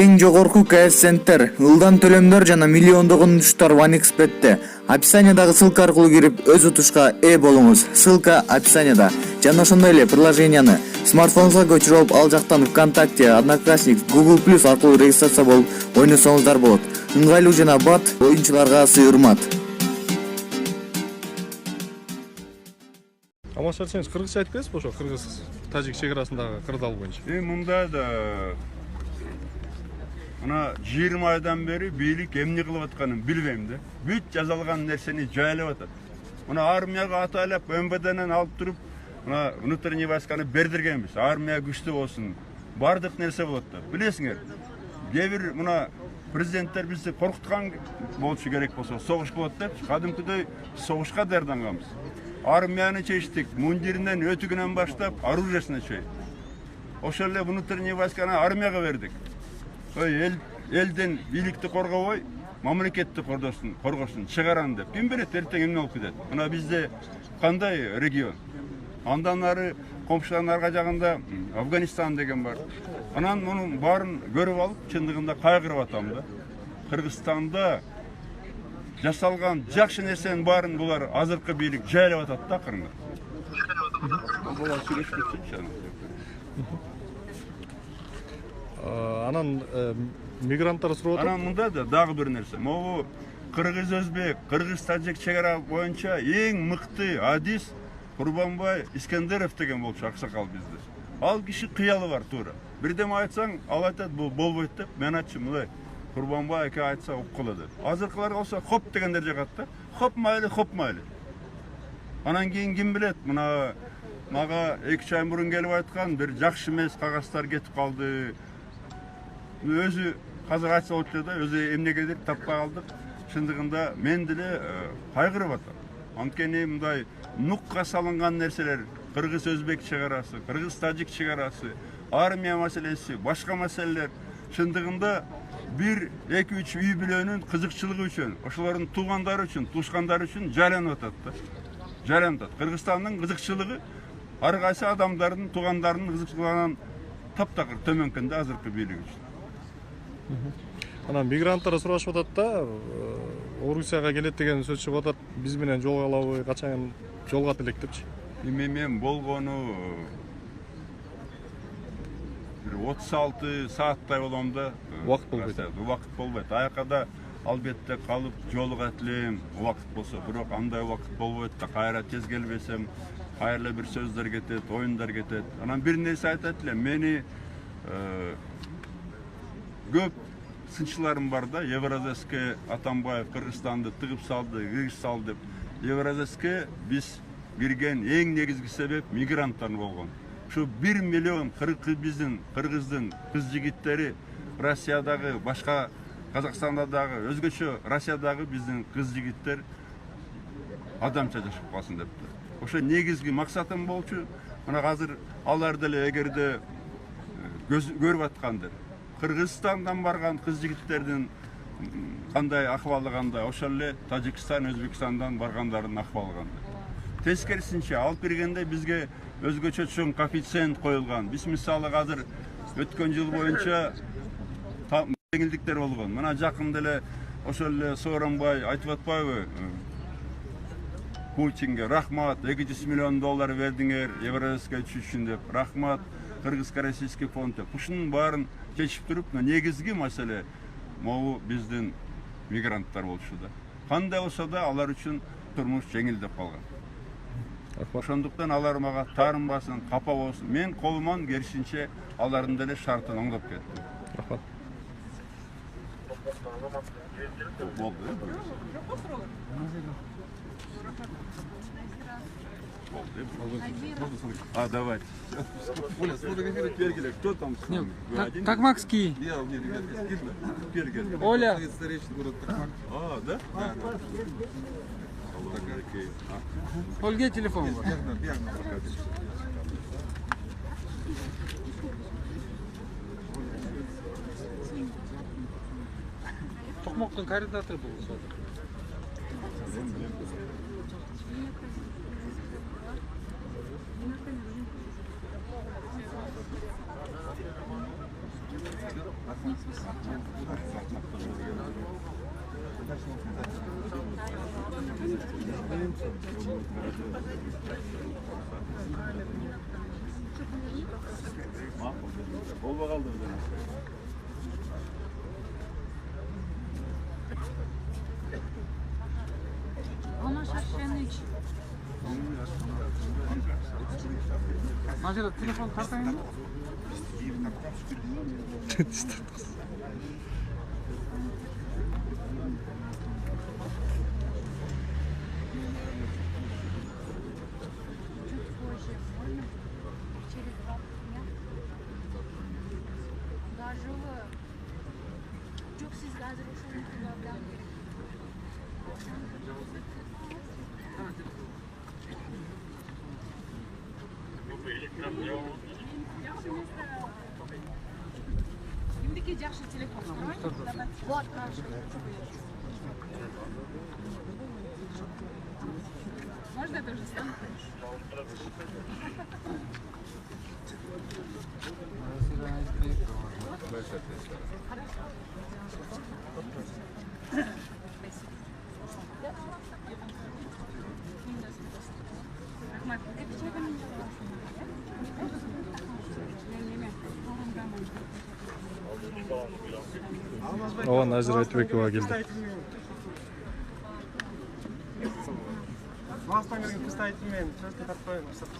Эң жогорку коэффициенттер, ылдам төлөмдөр жана миллиондогон утуштар OneXBet'те. Описаниядагы ссылка аркылуу кирип өз утушка ээ болуңуз. Ссылка описанияда. Жана ошондой эле приложенияны смартфонуңузга көчүрүп алып, ал жактан ВКонтакте, Одноклассник, Google+ аркылуу регистрация болуп ойносоңуздар болот. Ыңгайлуу жана бат оюнчуларга сый-урмат. Амашарчыңыз кыргызча айтып бересизби ошо кыргыз-тажик чек арасындагы кырдаал боюнча? Мында да мына 20 айдан бери бийлик эмне кылып атканын билбейм да. Бүт жазалган нерсени жайлап атат. Мына армияга атайлап МВДнен алып туруп, мына внутренний войсканы бердиргенбиз. Армия күчтүү болсун. Бардык нерсе болот да. Билесиңер, кээ-бир мына президенттер бизди коркуткан болушу керек болсо, согуш болот деп, кадимкидей согушка даярданганбыз. Армияны чечтик, мундиринен өтүгүнөн баштап оружиесине чейин. Ошол эле внутренний войсканы армияга бердик. Элден бийликти коргобой, мамлекетти коргосун, чыгаран деп. Ким билет эртең эмне болуп кетет? Мына бизде кандай регион? Андан ары комшулардын арка жагында Афганистан деген бар. Анан мунун баарын көрүп алып, чындыгында кайгырып атам да. Кыргызстанда жасалган жакшы нерсенин баарын булар азыркы бийлик жайлап атат да акырында. Булар сүйлөшүп Анан мигранттар сурап атат. Анан мында да дагы бир нерсе. Могу кыргыз-өзбек, кыргыз-тажик чегара боюнча эң мыкты адис Курбанбай Искендеров деген болчу, аксакал бизде. Ал киши кыялы бар туура. Бирдеме айтсаң, ал айтат бул болбойт деп. Мен айтчумун, мындай Курбанбай аке айтса уккула деп. Азыркылар болсо хоп дегендер жагат да. Хоп майлы. Анан кийин ким билет, мына мага 2 ай мурун келип айткан бир жакшы эмес кагаздар кетип калды. Өзү казак айтса болчу да, өзү эмнегедир таппай калдык. Чындыгында мен деле кайгырып атам. Анткени мындай нукка салынган нерселер, кыргыз-өзбек чегарасы, кыргыз-тажик чегарасы, армия маселеси, башка маселелер чындыгында 1-2-3 үй бүлөнүн кызыкчылыгы үчүн, ошолордун туугандары үчүн, туушкандары үчүн жайланып атат да. Жайланып атат. Кыргызстандын кызыкчылыгы ар кайсы адамдардын, туугандарынын кызыкчылыгынан таптакыр төмөнкүндө азыркы бийлик үчүн. Анан мигранттар сурашып атат да, Орусияга келет деген сөз чыгып атат. Биз менен жол алабы, качан жолгот элек депчи. Мен болгону 36 сааттай болом да. Убакыт болбойт. Убакыт болбойт. Аякада албетте калып жолугат элем, убакыт болсо, бирок андай убакыт болбойт да. Кайра тез келбесем, кайра бир сөздөр кетет, оюндар кетет. Анан бир нерсе айтат элем, мени көп сынчыларым бар да. Евразеске Атамбаев Кыргызстанды тыгып салды, кыргыз салды деп. Евразеске биз кирген эң негизги себеп мигранттар болгон. Şu 1 milyon Kırgızdın kız jigиттери Россиядагы, башка Казакстандагы, өзгөчө Россиядагы биздин кыз жигиттер адамча жашап калсын депти. Ошо негизги максатым болчу. Мына азыр алар деле эгерде көрүп аткандыр. Кыргызстандан барган кыз жигиттердин кандай акыбалы кандай, ошол эле Тажикстан, Өзбекстандан баргандардын акыбалы кандай. Тескерисинче алып киргенде бизге өзгөчө чоң коэффициент коюлган. Биз мисалы азыр өткөн жыл боюнча жеңилдиктер болгон. Мына жакында эле ошол эле Сооронбай айтып атпайбы? Путинге рахмат, $200 миллион бердиңер Евразеске үчүн деп. Рахмат, Кыргызско-российский фонд деп. Ушунун баарын чечип туруп, негизги маселе могу биздин мигранттар болчу да. Кандай болсо да алар үчүн турмуш жеңилдеп калган. Ошондуктан алар мага таарынбасын, капа болсун. Мен колуман керишинче алардын деле шартын оңдоп кеттим. Рахмат. Давайте. Оля, сфотографируй Пергеля. Кто там с нами? Токмакский. Оля. Да? Ольге телефон бар. Токмоктун координатору болсо. Болба қалды. Она шаршаныч. Мажира телефон тартайын. Чуть позже. Можно? Через 20 дня. Даже çok siz hazır olsanız kullandan gerek. Şimdiki yaxshi telefon. Вот, хорошо. Можно тоже самое? Рахмат, ты печенье не Ова Назира Айтбекова келді. Мастан келген представительмен сөзді тартпайын рұқсат.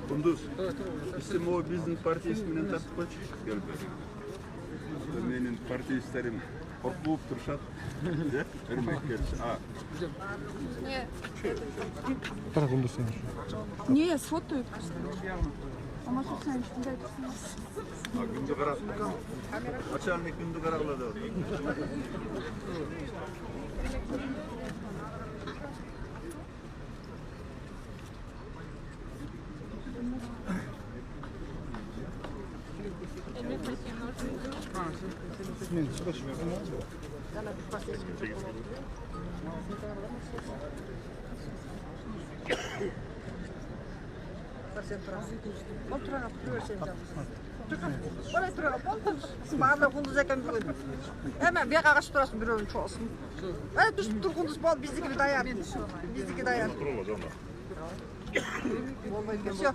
Kunduz, bizim o bizim parti ismini tartып koç. Gel be. Benim parti isterim. Korkup turşat. Örmek gelsin. Қара құндыз сен. Не, сфотою просто. А может, сами что-нибудь Gündü karak. Açarlık gündü karakladı. Oraya тұрған барлығы құндыз екен бүгін. Hemen bir ağaç turasın bir ölçü olsun. Evet düşüp dur құндыз bol bizdeki dayan. Bizdeki dayan. Все.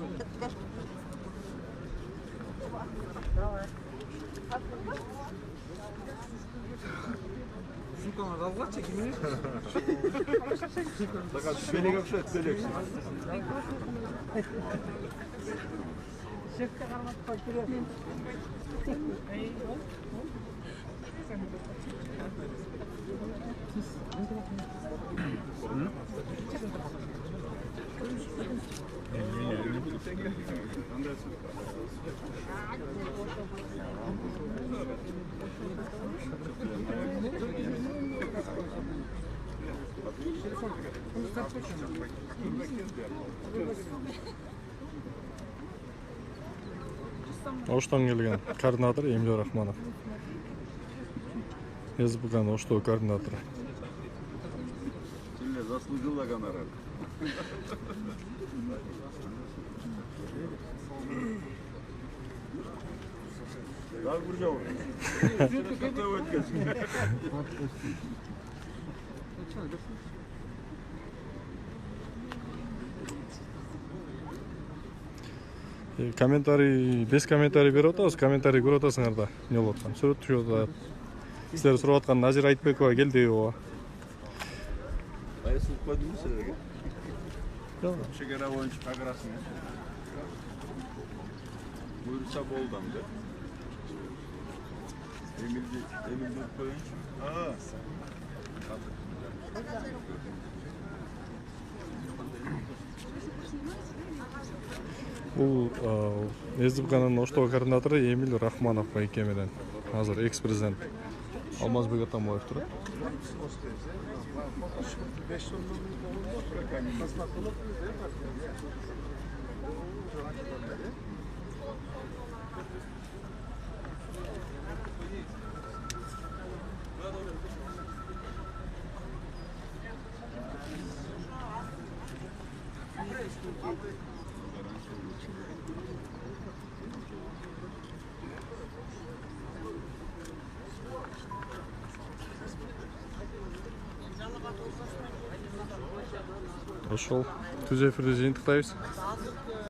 Сумканы алға чекимini. Fakat beni gökşet bölek. Оштан келген координатор Эмиль Рахманов. СБКның Ошто координаторы. Şimdi заслужила гонорар. Daha burcu olur. Kötü ötkesi. Комментарий, без комментарий беріп отырсыз, комментарий көріп отырсыңдар да, не болып жатқан. Сурет түсіп жатады. Сіздер сұрап жатқан Назира Айтбекова келді оға. Ayısılık koydun mu sizlere? Yok. Şekere oyuncu kagrasın. Buyursa boldan da. Emil koyuncu. Aa. Бұл СБКның Ошто координаторы Эмиль Рахманов екеменен. Азыр экс-президент. Алмазбек Атамбаев турат. Ошол түз эфирди жыйынтыктайбыз.